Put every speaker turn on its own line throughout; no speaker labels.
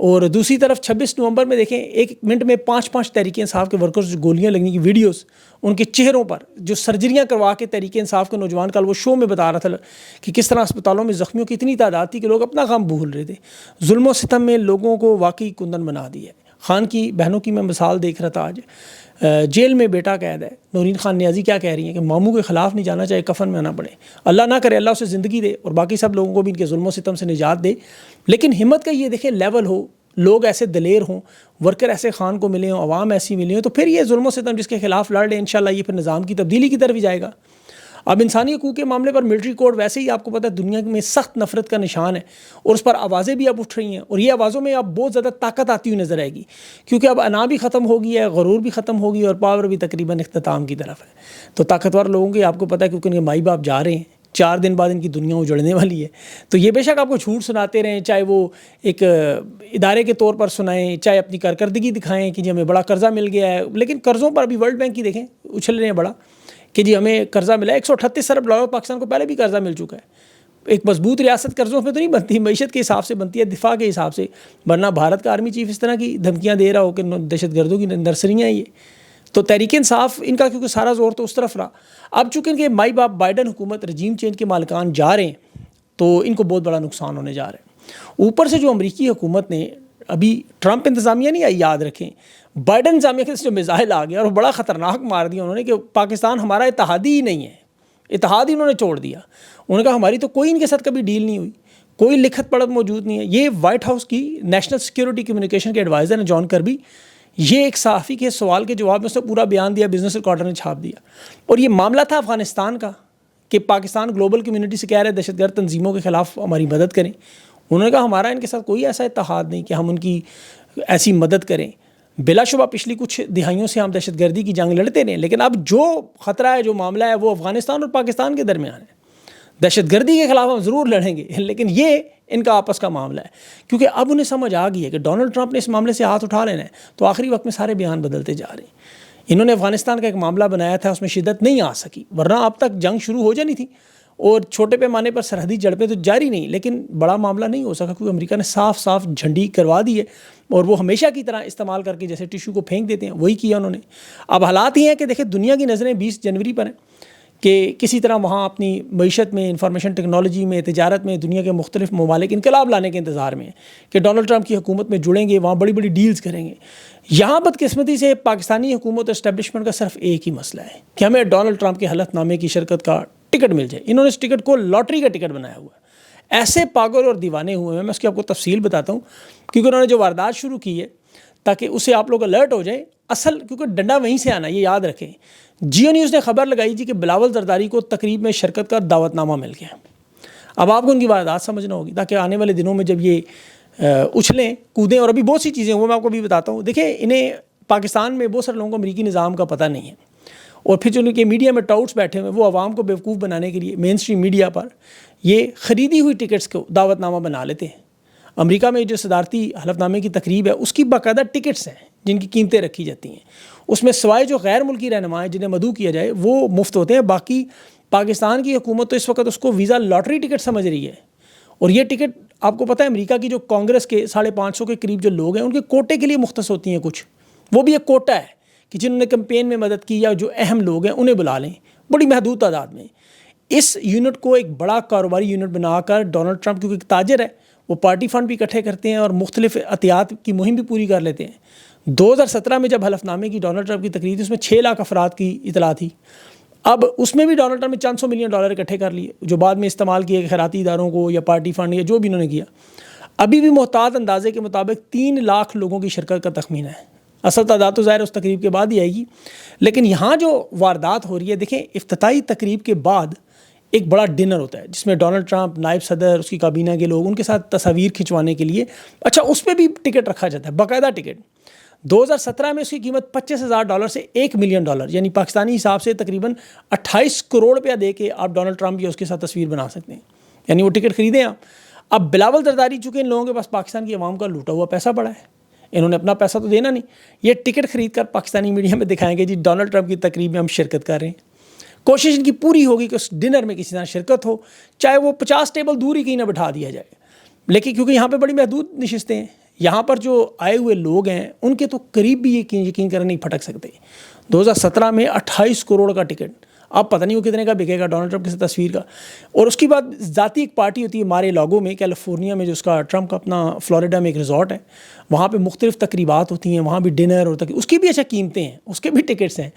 اور دوسری طرف 26 نومبر میں دیکھیں 1 منٹ میں 5 تحریک انصاف کے ورکرز جو گولیاں لگنے کی ویڈیوز ان کے چہروں پر جو سرجریاں کروا کے تحریک انصاف کے نوجوان کل وہ شو میں بتا رہا تھا کہ کس طرح اسپتالوں میں زخمیوں کی اتنی تعداد تھی کہ لوگ اپنا غم بھول رہے تھے. ظلم و ستم میں لوگوں کو واقعی کندن بنا دیا ہے. خان کی بہنوں کی میں مثال دیکھ رہا تھا آج, جیل میں بیٹا قید ہے. نورین خان نیازی کیا کہہ رہی ہیں کہ ماموں کے خلاف نہیں جانا چاہے کفن میں نہ پڑے. اللہ نہ کرے اللہ اسے زندگی دے اور باقی سب لوگوں کو بھی ان کے ظلم و ستم سے نجات دے. لیکن ہمت کا یہ دیکھیں لیول ہو, لوگ ایسے دلیر ہوں, ورکر ایسے خان کو ملے ہوں, عوام ایسی ملی ہوں, تو پھر یہ ظلم و ستم جس کے خلاف لڑ لیں انشاءاللہ یہ پھر نظام کی تبدیلی کی طرف ہی جائے گا. اب انسانی حقوق کے معاملے پر ملٹری کوڈ ویسے ہی آپ کو پتہ ہے دنیا میں سخت نفرت کا نشان ہے, اور اس پر آوازیں بھی اب اٹھ رہی ہیں, اور یہ آوازوں میں اب بہت زیادہ طاقت آتی ہوئی نظر آئے گی, کیونکہ اب انا بھی ختم ہو گئی ہے, غرور بھی ختم ہو گئی, اور پاور بھی تقریباً اختتام کی طرف ہے. تو طاقتور لوگوں کے آپ کو پتہ ہے کیونکہ ان کے مائی باپ جا رہے ہیں, 4 دن بعد ان کی دنیا اجڑنے والی ہے, تو یہ بے شک آپ کو جھوٹ سناتے رہیں, چاہے وہ ایک ادارے کے طور پر سنائیں, چاہے اپنی کارکردگی دکھائیں کہ جی ہمیں بڑا قرضہ مل گیا ہے. لیکن قرضوں پر ابھی ورلڈ بینک کی دیکھیں اچھل رہے ہیں بڑا کہ جی ہمیں قرضہ ملا ہے. 138 ارب ڈالر پاکستان کو پہلے بھی قرضہ مل چکا ہے. ایک مضبوط ریاست قرضوں پہ تو نہیں بنتی, معیشت کے حساب سے بنتی ہے, دفاع کے حساب سے, ورنہ بھارت کا آرمی چیف اس طرح کی دھمکیاں دے رہا ہو کہ دہشت گردوں کی نرسریاں یہ. تو تحریک انصاف ان کا کیونکہ سارا زور تو اس طرف رہا. اب چونکہ ان کے مائی باپ بائیڈن حکومت رجیم چینج کے مالکان جا رہے ہیں تو ان کو بہت بڑا نقصان ہونے جا رہا ہے. اوپر سے جو امریکی حکومت نے ابھی ٹرمپ انتظامیہ نہیں آئی, یاد رکھیں بائیڈن انتظامیہ کے جو میزائل آ گیا اور بڑا خطرناک مار دیا انہوں نے کہ پاکستان ہمارا اتحادی ہی نہیں ہے, اتحاد ہی انہوں نے چھوڑ دیا. انہوں نے کہا ہماری تو کوئی ان کے ساتھ کبھی ڈیل نہیں ہوئی, کوئی لکھت پڑھت موجود نہیں ہے. یہ وائٹ ہاؤس کی نیشنل سیکیورٹی کمیونیکیشن کے ایڈوائزر ہیں جان کربی, یہ ایک صحافی کے سوال کے جواب میں اس نے پورا بیان دیا, بزنس ریکارڈر نے چھاپ دیا. اور یہ معاملہ تھا افغانستان کا کہ پاکستان گلوبل کمیونٹی سے کہہ رہے دہشت گرد تنظیموں کے خلاف ہماری مدد کریں. انہوں نے کہا ہمارا ان کے ساتھ کوئی ایسا اتحاد نہیں کہ ہم ان کی ایسی مدد کریں. بلا شبہ پچھلی کچھ دہائیوں سے ہم دہشت گردی کی جنگ لڑتے رہے, لیکن اب جو خطرہ ہے, جو معاملہ ہے, وہ افغانستان اور پاکستان کے درمیان ہے. دہشت گردی کے خلاف ہم ضرور لڑیں گے, لیکن یہ ان کا آپس کا معاملہ ہے. کیونکہ اب انہیں سمجھ آ گئی ہے کہ ڈونلڈ ٹرمپ نے اس معاملے سے ہاتھ اٹھا لینا ہے, تو آخری وقت میں سارے بیان بدلتے جا رہے ہیں. انہوں نے افغانستان کا ایک معاملہ بنایا تھا, اس میں شدت نہیں آ سکی, ورنہ اب تک جنگ شروع ہو جانی تھی, اور چھوٹے پیمانے پر سرحدی جھڑپیں تو جاری نہیں, لیکن بڑا معاملہ نہیں ہو سکا کیونکہ امریکہ نے صاف صاف جھنڈی کروا دی ہے, اور وہ ہمیشہ کی طرح استعمال کر کے جیسے ٹیشو کو پھینک دیتے ہیں وہی کیا انہوں نے. اب حالات یہ ہیں کہ دیکھیں دنیا کی نظریں 20 جنوری پر ہیں کہ کسی طرح وہاں اپنی معیشت میں, انفارمیشن ٹیکنالوجی میں, تجارت میں دنیا کے مختلف ممالک انقلاب لانے کے انتظار میں ہیں کہ ڈونلڈ ٹرمپ کی حکومت میں جڑیں گے, وہاں بڑی بڑی ڈیلز کریں گے. یہاں بدقسمتی سے پاکستانی حکومت اور اسٹیبلشمنٹ کا صرف ایک ہی مسئلہ ہے کہ ہمیں ڈونلڈ ٹرمپ کے حلف نامے کی شرکت کا ٹکٹ مل جائے. انہوں نے اس ٹکٹ کو لاٹری کا ٹکٹ بنایا ہوا ہے. ایسے پاگل اور دیوانے ہوئے ہیں, میں اس کی آپ کو تفصیل بتاتا ہوں, کیونکہ انہوں نے جو واردات شروع کی ہے تاکہ اسے آپ لوگ الرٹ ہو جائیں. اصل کیونکہ ڈنڈا وہیں سے آنا, یہ یاد رکھیں. جیو نیوز نے خبر لگائی جی کہ بلاول زرداری کو تقریب میں شرکت کا دعوت نامہ مل گیا. اب آپ کو ان کی واردات سمجھنا ہوگی تاکہ آنے والے دنوں میں جب یہ اچھلیں کودیں, اور ابھی بہت سی چیزیں وہ میں آپ کو بھی بتاتا ہوں. دیکھیں انہیں پاکستان میں بہت سارے لوگوں کو امریکی نظام کا پتہ نہیں ہے, اور پھر جو ان کے میڈیا میں ٹاؤٹس بیٹھے ہوئے وہ عوام کو بیوقوف بنانے کے لیے مین اسٹریم میڈیا پر یہ خریدی ہوئی ٹکٹس کو دعوت نامہ بنا لیتے ہیں. امریکہ میں جو صدارتی حلف نامے کی تقریب ہے اس کی باقاعدہ ٹکٹس ہیں جن کی قیمتیں رکھی جاتی ہیں. اس میں سوائے جو غیر ملکی رہنما ہیں جنہیں مدعو کیا جائے وہ مفت ہوتے ہیں. باقی پاکستان کی حکومت تو اس وقت اس کو ویزا لاٹری ٹکٹ سمجھ رہی ہے. اور یہ ٹکٹ آپ کو پتہ ہے امریکہ کی جو کانگریس کے 550 کے قریب جو لوگ ہیں ان کے کوٹے کے لیے مختص ہوتی ہیں کچھ, وہ بھی ایک کوٹا ہے کہ جنہوں نے کمپین میں مدد کی یا جو اہم لوگ ہیں انہیں بلا لیں بڑی محدود تعداد میں. اس یونٹ کو ایک بڑا کاروباری یونٹ بنا کر ڈونلڈ ٹرمپ کیونکہ ایک تاجر ہے, وہ پارٹی فنڈ بھی اکٹھے کرتے ہیں اور مختلف احتیاط کی مہم بھی پوری کر لیتے ہیں. 2017 میں جب حلف نامے کی ڈونلڈ ٹرمپ کی تقریر تھی اس میں 6 لاکھ افراد کی اطلاع تھی. اب اس میں بھی ڈونلڈ ٹرمپ نے $400 ملین اکٹھے کر لیے جو بعد میں استعمال کیے خیراتی اداروں کو یا پارٹی فنڈ یا جو بھی انہوں نے کیا. ابھی بھی محتاط اندازے کے مطابق 3 لاکھ لوگوں کی شرکت کا تخمینہ ہے. اصل تعداد تو ظاہر اس تقریب کے بعد ہی آئے گی, لیکن یہاں جو واردات ہو رہی ہے دیکھیں افتتاحی تقریب کے بعد ایک بڑا ڈنر ہوتا ہے جس میں ڈونلڈ ٹرمپ, نائب صدر, اس کی کابینہ کے لوگ, ان کے ساتھ تصاویر کھنچوانے کے لیے اچھا اس پہ بھی ٹکٹ رکھا جاتا ہے, باقاعدہ ٹکٹ. 2017 میں اس کی قیمت $25,000 سے $1 ملین, یعنی پاکستانی حساب سے تقریباً 28 کروڑ روپیہ دے کے آپ ڈونلڈ ٹرمپ یا اس کے ساتھ تصویر بنا سکتے ہیں, یعنی وہ ٹکٹ خریدیں آپ. اب بلاول زرداری چونکہ ان لوگوں کے پاس پاکستان کی عوام کا لوٹا ہوا پیسہ پڑا ہے, انہوں نے اپنا پیسہ تو دینا نہیں, یہ ٹکٹ خرید کر پاکستانی میڈیا میں دکھائیں گے جی ڈونلڈ ٹرمپ کی تقریب میں ہم شرکت کر رہے ہیں. کوشش ان کی پوری ہوگی کہ اس ڈنر میں کسی طرح شرکت ہو, چاہے وہ 50 ٹیبل دور ہی کہیں نہ بٹھا دیا جائے, لیکن کیونکہ یہاں پہ بڑی محدود نشستیں ہیں, یہاں پر جو آئے ہوئے لوگ ہیں ان کے تو قریب بھی یقین کرنے نہیں پھٹک سکتے. 2017 میں 28 کروڑ کا ٹکٹ، اب پتہ نہیں وہ کتنے کا بکے گا ڈونلڈ ٹرمپ کی تصویر کا. اور اس کی بعد ذاتی ایک پارٹی ہوتی ہے مارے لاگو میں کیلیفورنیا میں، جو اس کا ٹرمپ کا اپنا فلوریڈا میں ایک ریزورٹ ہے، وہاں پہ مختلف تقریبات ہوتی ہیں، وہاں بھی ڈنر اور اس کی بھی اچھا قیمتیں ہیں، اس کے بھی ٹکٹس ہیں.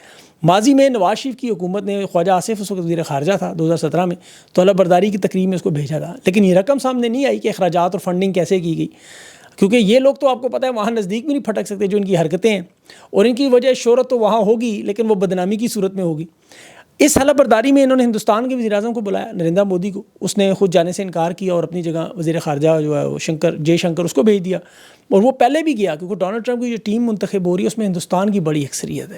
ماضی میں نواز شریف کی حکومت نے، خواجہ آصف اس وقت وزیر خارجہ تھا 2017 میں، تو اللہ برداری کی تقریب میں اس کو بھیجا تھا، لیکن یہ رقم سامنے نہیں آئی کہ اخراجات اور فنڈنگ کیسے کی گئی، کیونکہ یہ لوگ تو آپ کو پتہ ہے وہاں نزدیک بھی نہیں پھٹک سکتے جو ان کی حرکتیں ہیں، اور ان کی وجہ شہرت تو وہاں ہوگی لیکن وہ بدنامی کی صورت میں ہوگی. اس حلف برداری میں انہوں نے ہندوستان کے وزیر اعظم کو بلایا، نریندر مودی کو، اس نے خود جانے سے انکار کیا اور اپنی جگہ وزیر خارجہ جو ہے وہ جے شنکر اس کو بھیج دیا. اور وہ پہلے بھی گیا کیونکہ ڈونلڈ ٹرمپ کی جو ٹیم منتخب ہو رہی ہے اس میں ہندوستان کی بڑی اکثریت ہے.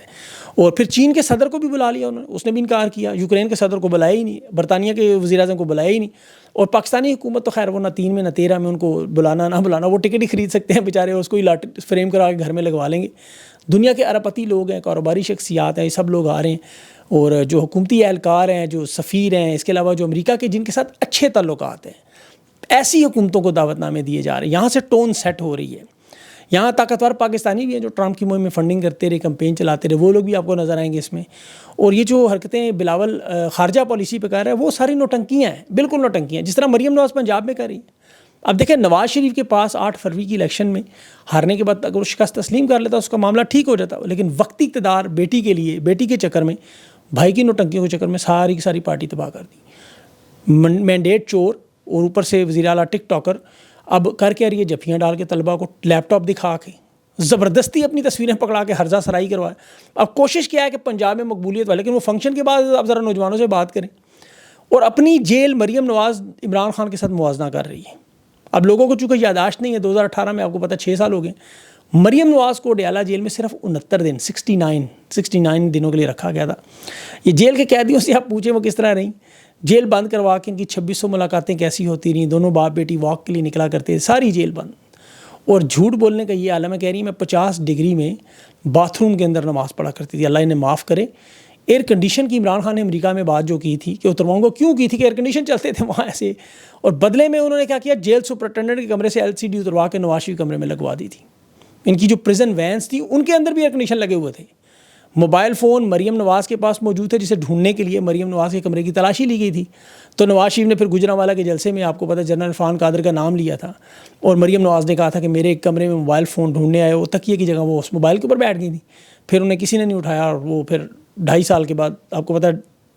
اور پھر چین کے صدر کو بھی بلا لیا انہوں نے، اس نے بھی انکار کیا. یوکرین کے صدر کو بلایا ہی نہیں، برطانیہ کے وزیر اعظم کو بلایا ہی نہیں. اور پاکستانی حکومت تو خیر وہ نہ 3 میں نہ 13 میں ان کو بلانا نہ بلانا، وہ ٹکٹ ہی خرید سکتے ہیں بیچارے، اس کو ہی فریم کرا کے گھر میں لگوا لیں گے. دنیا کے اربپتی لوگ ہیں، کاروباری شخصیات ہیں، یہ سب لوگ آ رہے ہیں. اور جو حکومتی اہلکار ہیں، جو سفیر ہیں، اس کے علاوہ جو امریکہ کے جن کے ساتھ اچھے تعلقات ہیں، ایسی حکومتوں کو دعوت نامے دیے جا رہے ہیں. یہاں سے ٹون سیٹ ہو رہی ہے. یہاں طاقتور پاکستانی بھی ہیں جو ٹرمپ کی مہم میں فنڈنگ کرتے رہے، کمپین چلاتے رہے، وہ لوگ بھی آپ کو نظر آئیں گے اس میں. اور یہ جو حرکتیں بلاول خارجہ پالیسی پہ کر رہا ہے وہ ساری نوٹنکیاں ہیں، بالکل نوٹنکیاں ہیں، جس طرح مریم نواز پنجاب میں کر رہی ہیں. اب دیکھیں نواز شریف کے پاس 8 فروری کی الیکشن میں ہارنے کے بعد اگر وہ شکست تسلیم کر لیتا اس کا معاملہ ٹھیک ہو جاتا، لیکن وقتی اقتدار بیٹی کے لیے، بیٹی کے چکر میں، بھائی کی نوٹنکیوں کے چکر میں ساری کی ساری پارٹی تباہ کر دی. مینڈیٹ چور اور اوپر سے وزیر اعلیٰ ٹک ٹاکر اب کر کے رہی ہے جفیاں ڈال کے طلبہ کو لیپ ٹاپ دکھا کے زبردستی اپنی تصویریں پکڑا کے ہرزہ سرائی کروائے. اب کوشش کیا ہے کہ پنجاب میں مقبولیت والے، لیکن وہ فنکشن کے بعد اب ذرا نوجوانوں سے بات کریں. اور اپنی جیل مریم نواز عمران خان کے ساتھ موازنہ کر رہی ہے. اب لوگوں کو چونکہ یاداشت نہیں ہے، 2018 میں آپ کو پتہ 6 سال ہو گئے، مریم نواز کو ڈیالہ جیل میں صرف 69 دن 69 دنوں کے لیے رکھا گیا تھا. یہ جیل کے قیدیوں سے آپ پوچھیں وہ کس طرح رہیں، جیل بند کروا کے ان کی 2600 ملاقاتیں کیسی ہوتی رہیں، دونوں باپ بیٹی واک کے لیے نکلا کرتے، ساری جیل بند. اور جھوٹ بولنے کا یہ عالم ہے، کہہ رہی ہے میں 50 ڈگری میں باتھ روم کے اندر نماز پڑھا کرتی تھی، اللہ انہیں معاف کرے. ایئر کنڈیشن کی عمران خان نے امریکہ میں بات جو کی تھی کہ اترواؤں کو کیوں کی تھی کہ ایئر کنڈیشن چلتے تھے وہاں ایسے، اور بدلے میں انہوں نے کیا کیا، جیل سپرنٹینڈنٹ کے کمرے سے LCD اتروا کے نواز شریف کمرے میں لگوا دی تھی. ان کی جو پریزن وینس تھی ان کے اندر بھی ایئر کنڈیشن لگے ہوئے تھے. موبائل فون مریم نواز کے پاس موجود تھے جسے ڈھونڈنے کے لیے مریم نواز کے کمرے کی تلاشی لی گئی تھی. تو نواز شریف نے پھر گجرانوالہ کے جلسے میں آپ کو پتہ جنرل عرفان قادر کا نام لیا تھا، اور مریم نواز نے کہا تھا کہ میرے ایک کمرے میں موبائل فون ڈھونڈنے آئے، وہ تکیے کی جگہ وہ اس موبائل کے اوپر بیٹھ گئی تھی. پھر انہیں کسی نے نہیں اٹھایا، اور وہ پھر 2.5 سال کے بعد آپ کو پتہ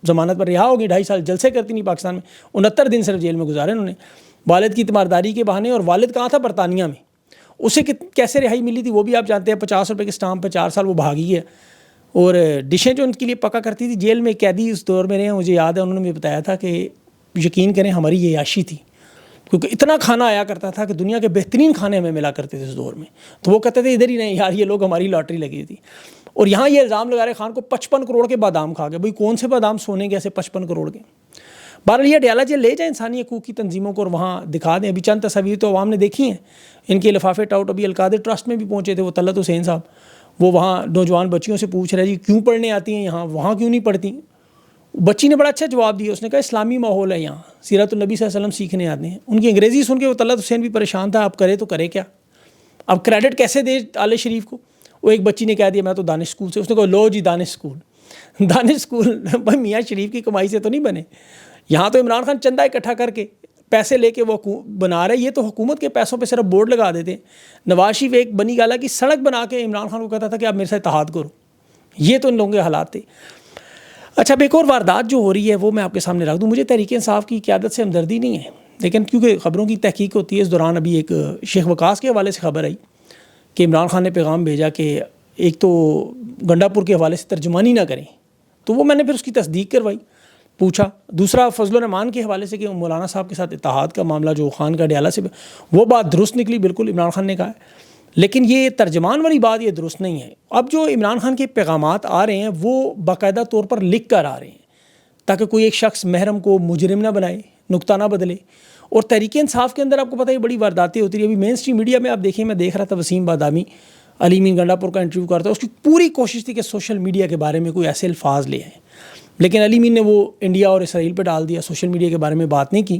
ضمانت پر رہا ہوگی. 2.5 سال جلسے کرتی نہیں پاکستان میں، 69 دن صرف جیل میں گزارے انہوں نے والد کی تیمارداری کے بہانے. اور والد کہاں تھا؟ برطانیہ میں. اسے کیسے رہائی ملی تھی وہ بھی آپ جانتے ہیں، 50 روپے کے اسٹامپ پہ 4 سال وہ بھاگی ہے. اور ڈشیں جو ان کے لیے پکا کرتی تھی جیل میں، قیدی اس دور میں رہے ہیں، مجھے یاد ہے انہوں نے مجھے بتایا تھا کہ یقین کریں ہماری یہ عیاشی تھی، کیونکہ اتنا کھانا آیا کرتا تھا کہ دنیا کے بہترین کھانے ہمیں ملا کرتے تھے اس دور میں. تو وہ کہتے تھے ادھر ہی نہیں یار، یہ لوگ ہماری لاٹری لگی تھی. اور یہاں یہ الزام لگا رہے خان کو 55 کروڑ کے بادام کھا گئے. بھائی کون سے بادام سونے کے ایسے 55 کروڑ کے؟ بہرحال یہ ڈیالہ جیل لے جائیں انسانی حقوق کی تنظیموں کو اور وہاں دکھا دیں. ابھی چند تصاویر تو عوام نے دیکھی ہیں ان کے لفافے ٹاؤٹ. ابھی القادر ٹرسٹ میں بھی پہنچے تھے وہ طلعت حسین صاحب، وہ وہاں نوجوان بچیوں سے پوچھ رہے جی کیوں پڑھنے آتی ہیں یہاں، وہاں کیوں نہیں پڑھتی؟ بچی نے بڑا اچھا جواب دیا، اس نے کہا اسلامی ماحول ہے یہاں، سیرت النبی صلی اللہ علیہ وسلم سیکھنے آتے ہیں. ان کی انگریزی سن کے وہ طلعت حسین بھی پریشان تھا، اب کرے تو کرے کیا، اب کریڈٹ کیسے دے آل شریف کو. وہ ایک بچی نے کہہ دیا میں تو دانش اسکول سے. اس نے کہا لو جی دانش اسکول، دانش اسکول بھائی میاں شریف کی کمائی سے تو نہیں بنے. یہاں تو عمران خان چندہ اکٹھا کر کے پیسے لے کے وہ بنا رہے، یہ تو حکومت کے پیسوں پہ صرف بورڈ لگا دیتے. نواز شریف ایک بنی گالہ کی سڑک بنا کے عمران خان کو کہتا تھا کہ آپ میرے ساتھ اتحاد کرو. یہ تو ان لوگوں کے حالات تھے. اچھا اب ایک اور واردات جو ہو رہی ہے وہ میں آپ کے سامنے رکھ دوں. مجھے تحریک انصاف کی قیادت سے ہمدردی نہیں ہے، لیکن کیونکہ خبروں کی تحقیق ہوتی ہے، اس دوران ابھی ایک شیخ وقاص کے حوالے سے خبر آئی کہ عمران خان نے پیغام بھیجا کہ ایک تو گنڈا پور کے حوالے سے ترجمانی نہ کریں، تو وہ میں نے پھر اس کی تصدیق کروائی، پوچھا. دوسرا فضل الرحمان کے حوالے سے کہ مولانا صاحب کے ساتھ اتحاد کا معاملہ جو خان کا ڈیالہ سے، وہ بات درست نکلی، بالکل عمران خان نے کہا ہے. لیکن یہ ترجمان والی بات یہ درست نہیں ہے. اب جو عمران خان کے پیغامات آ رہے ہیں وہ باقاعدہ طور پر لکھ کر آ رہے ہیں تاکہ کوئی ایک شخص محرم کو مجرم نہ بنائے، نقطہ نہ بدلے. اور تحریک انصاف کے اندر آپ کو پتہ ہے بڑی وارداتیں ہوتی رہی. ابھی مین اسٹریم میڈیا میں آپ دیکھیں، میں دیکھ رہا تھا وسیم بادامی علی مین گنڈا پور کا انٹرویو کرتا ہے، اس کی پوری کوشش تھی کہ سوشل میڈیا کے بارے میں کوئی ایسے الفاظ لے آئیں، لیکن علی مین نے وہ انڈیا اور اسرائیل پہ ڈال دیا، سوشل میڈیا کے بارے میں بات نہیں کی.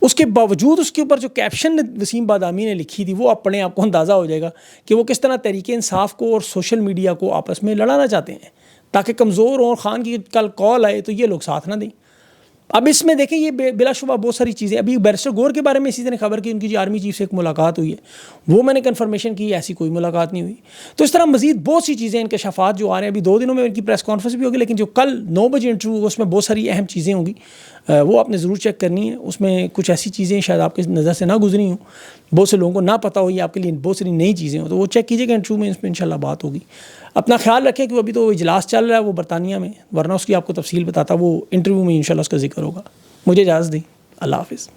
اس کے باوجود اس کے اوپر جو کیپشن وسیم بادامی نے لکھی تھی وہ اپنے آپ کو اندازہ ہو جائے گا کہ وہ کس طرح تحریک انصاف کو اور سوشل میڈیا کو آپس میں لڑانا چاہتے ہیں تاکہ کمزور اور خان کی کل کال آئے تو یہ لوگ ساتھ نہ دیں. اب اس میں دیکھیں یہ بلا شبہ بہت ساری چیزیں. ابھی بیرسٹر گور کے بارے میں اسی طرح خبر کی ان کی جو آرمی چیف سے ایک ملاقات ہوئی ہے وہ میں نے کنفرمیشن کی, ایسی کوئی ملاقات نہیں ہوئی. تو اس طرح مزید بہت سی چیزیں انکشافات جو آ رہے ہیں. ابھی 2 دنوں میں ان کی پریس کانفرنس بھی ہوگی, لیکن جو کل 9 بجے انٹرویو ہوگا اس میں بہت ساری اہم چیزیں ہوں گی, وہ آپ نے ضرور چیک کرنی ہے. اس میں کچھ ایسی چیزیں شاید آپ کی نظر سے نہ گزری ہوں, بہت سے لوگوں کو نہ پتہ ہو, یہ آپ کے لیے بہت ساری نئی چیزیں ہوں, تو وہ چیک کیجیے گا انٹرویو میں, اس میں انشاءاللہ بات ہوگی. اپنا خیال رکھیں کہ ابھی تو اجلاس چل رہا ہے وہ برطانیہ میں, ورنہ اس کی آپ کو تفصیل بتاتا, وہ انٹرویو میں انشاءاللہ اس کا ذکر ہوگا. مجھے اجازت دیں, اللہ حافظ.